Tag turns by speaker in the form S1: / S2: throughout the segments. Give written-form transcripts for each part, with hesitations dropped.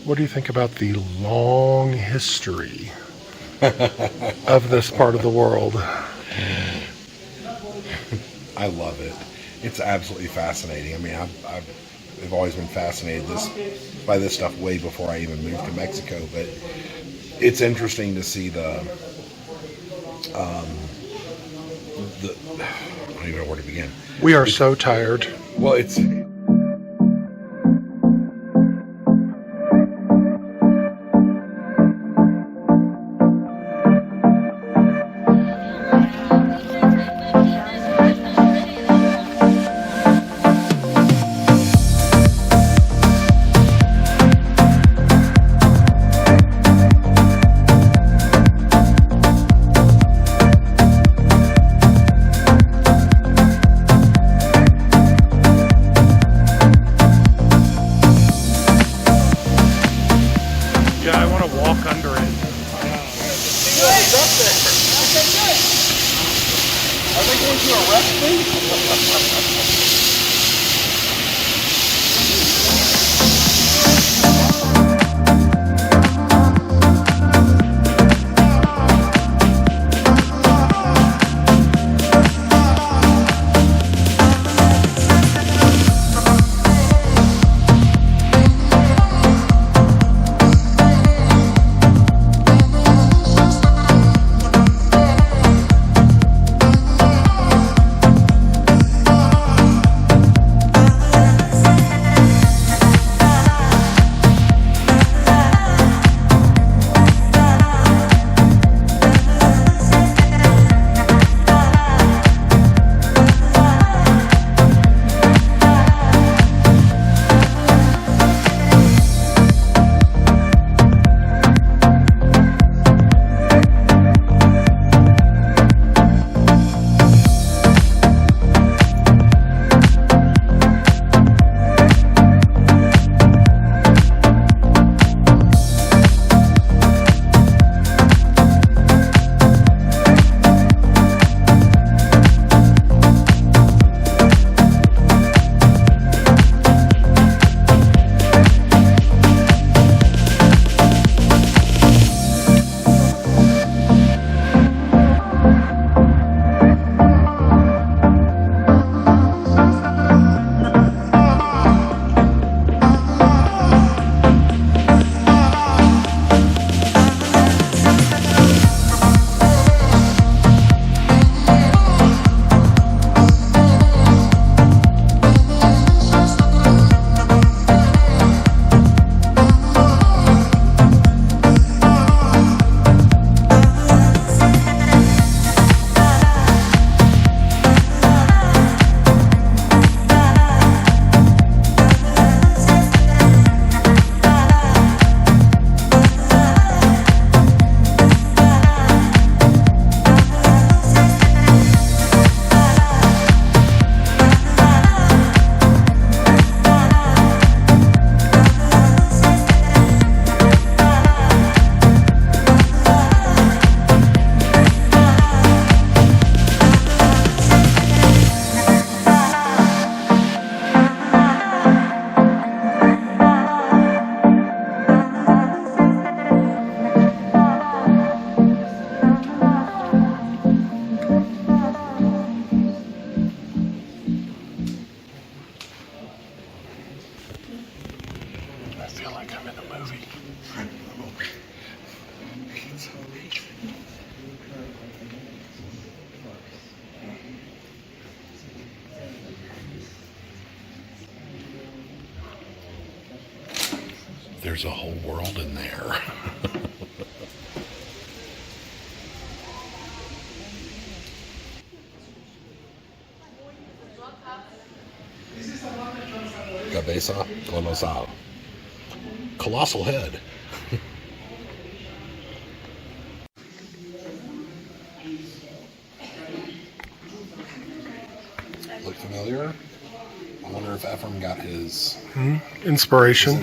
S1: What do you think about the long history of this part of the world?
S2: I love it. It's absolutely fascinating. I mean, I've always been fascinated by this stuff way before I even moved to Mexico. But it's interesting to see the I don't even know where to begin.
S1: We are so tired.
S2: Well, it's. There's a whole world in there. Cabeza colosal. Colossal head. Look familiar? I wonder if Ephraim got his
S1: inspiration.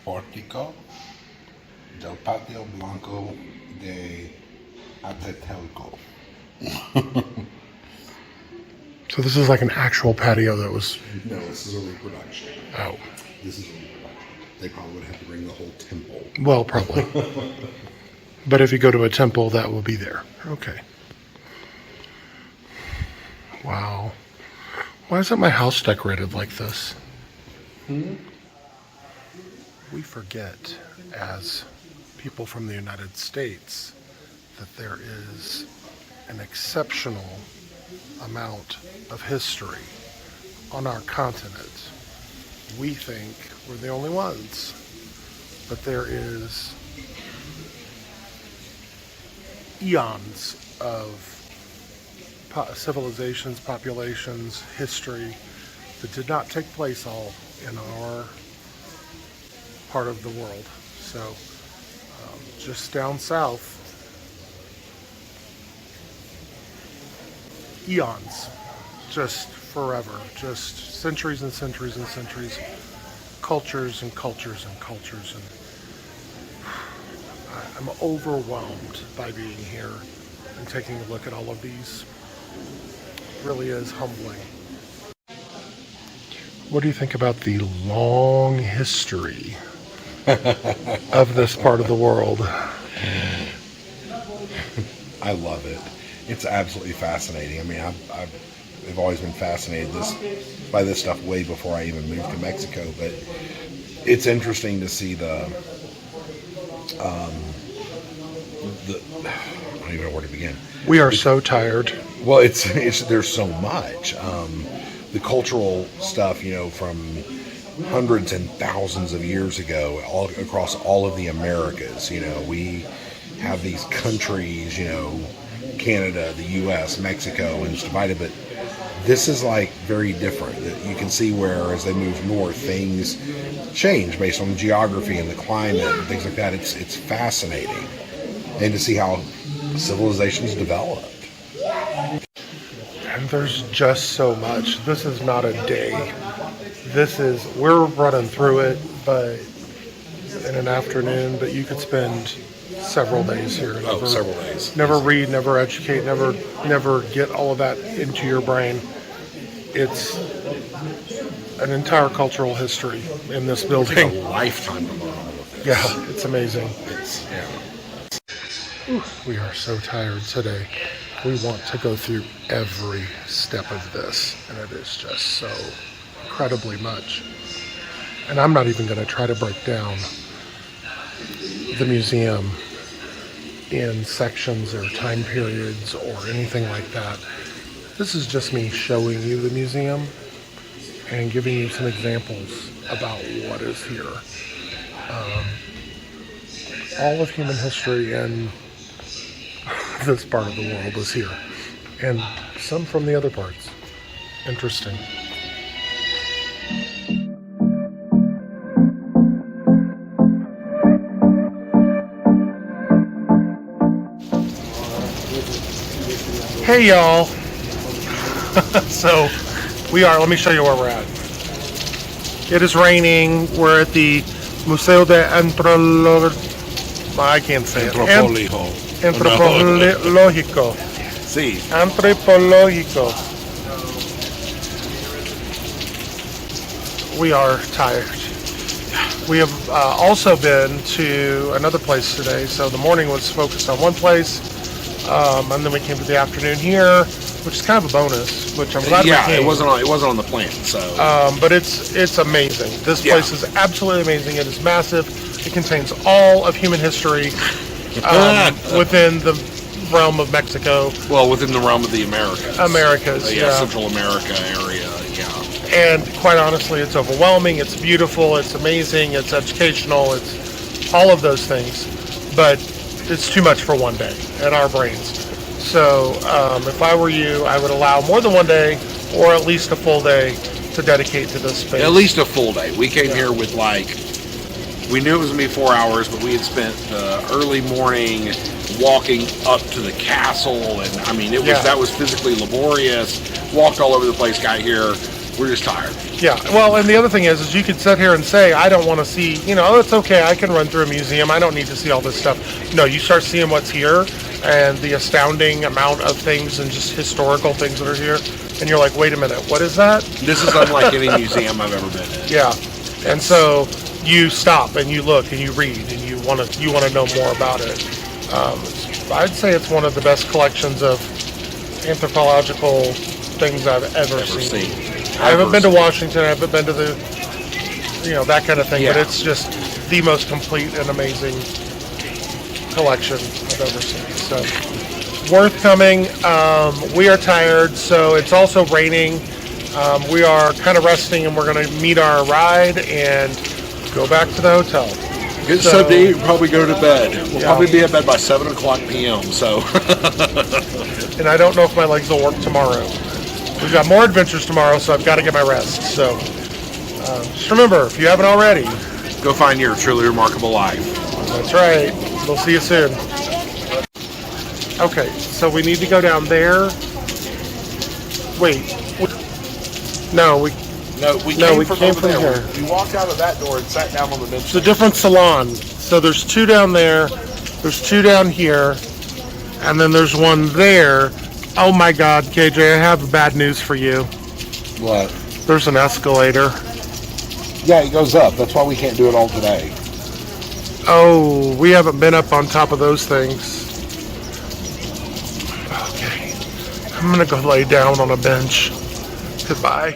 S2: pórtico del patio blanco de Ateltelco.
S1: So this is like an actual patio that was...
S2: No, this is a reproduction.
S1: Oh.
S2: This is a reproduction. They probably would have to bring the whole temple.
S1: Well, probably. But if you go to a temple, that will be there. Okay. Wow. Why isn't my house decorated like this? We forget, as people from the United States, that there is an exceptional amount of history on our continent. We think we're the only ones, but there is eons of civilizations, populations, history that did not take place all in our part of the world. So just down south, eons, just forever, just centuries and centuries and centuries, cultures and cultures and cultures, and I'm overwhelmed by being here and taking a look at all of these. It really is humbling. What do you think about the long history of this part of the world?
S2: I love it. It's absolutely fascinating. I mean, I've always been fascinated by this stuff way before I even moved to Mexico. But it's interesting to see I don't even know where to begin.
S1: We are so tired.
S2: Well, it's there's so much. The cultural stuff, from hundreds and thousands of years ago, all across all of the Americas. We have these countries, Canada, the U.S., Mexico, and it's divided. But this is like very different. You can see where as they move north, things change based on the geography and the climate and things like that. It's fascinating, and to see how civilizations developed.
S1: And there's just so much. This is not a day. We're running through it, but in an afternoon, but you could spend several days here.
S2: Several days.
S1: Never read, never educate, never get all of that into your brain. It's an entire cultural history in this building.
S2: It's a lifetime to learn all of this.
S1: Yeah, it's amazing.
S2: Yeah.
S1: We are so tired today. We want to go through every step of this, and it is just so incredibly much. And I'm not even going to try to break down the museum in sections or time periods or anything like that. This is just me showing you the museum and giving you some examples about what is here. All of human history in this part of the world is here, and some from the other parts. Interesting. Hey y'all. So let me show you where we're at. It is raining. We're at the Museo de I can't say it. Antropológico.
S2: Sí.
S1: Antropológico. We are tired. We have also been to another place today. So the morning was focused on one place, and then we came to the afternoon here, which is kind of a bonus. Which I'm glad we came.
S2: It wasn't on the plan. So,
S1: but it's amazing. This place is absolutely amazing. It is massive. It contains all of human history within the realm of Mexico.
S2: Well, within the realm of the Americas.
S1: Yeah.
S2: Central America area, yeah.
S1: And quite honestly, it's overwhelming, it's beautiful, it's amazing, it's educational, it's all of those things. But it's too much for one day in our brains. So if I were you, I would allow more than one day, or at least a full day, to dedicate to this space.
S2: At least a full day. We came here with we knew it was going to be 4 hours, but we had spent the early morning walking up to the castle, and I mean, that was physically laborious. Walked all over the place, got here, We're just tired.
S1: Yeah, well, and the other thing is you could sit here and say, I don't want to see, oh, it's okay, I can run through a museum, I don't need to see all this stuff. No, you start seeing what's here and the astounding amount of things and just historical things that are here, and you're like, wait a minute, what is that?
S2: This is unlike any museum I've ever been in.
S1: Yeah, and so you stop and you look and you read and you want to know more about it. I'd say it's one of the best collections of anthropological things I've ever seen. I haven't been to Washington, I haven't been to the, that kind of thing, but it's just the most complete and amazing collection I've ever seen. So, worth coming. We are tired, so it's also raining. We are kind of resting, and we're going to meet our ride and go back to the hotel.
S2: Get so deep, probably go to bed. We'll probably be in bed by 7 o'clock p.m., so.
S1: And I don't know if my legs will work tomorrow. We've got more adventures tomorrow, so I've got to get my rest. So just remember, if you haven't already,
S2: go find your truly remarkable life.
S1: That's right. We'll see you soon. Okay, so we need to go down there. Wait. No, we came from here.
S2: We walked out of that door and sat down on the bench.
S1: It's a different salon. So there's 2 down there, there's 2 down here, and then there's one there. Oh my God, KJ, I have bad news for you.
S2: What?
S1: There's an escalator.
S2: Yeah, it goes up. That's why we can't do it all today.
S1: Oh, we haven't been up on top of those things. Okay, I'm gonna go lay down on a bench. Goodbye.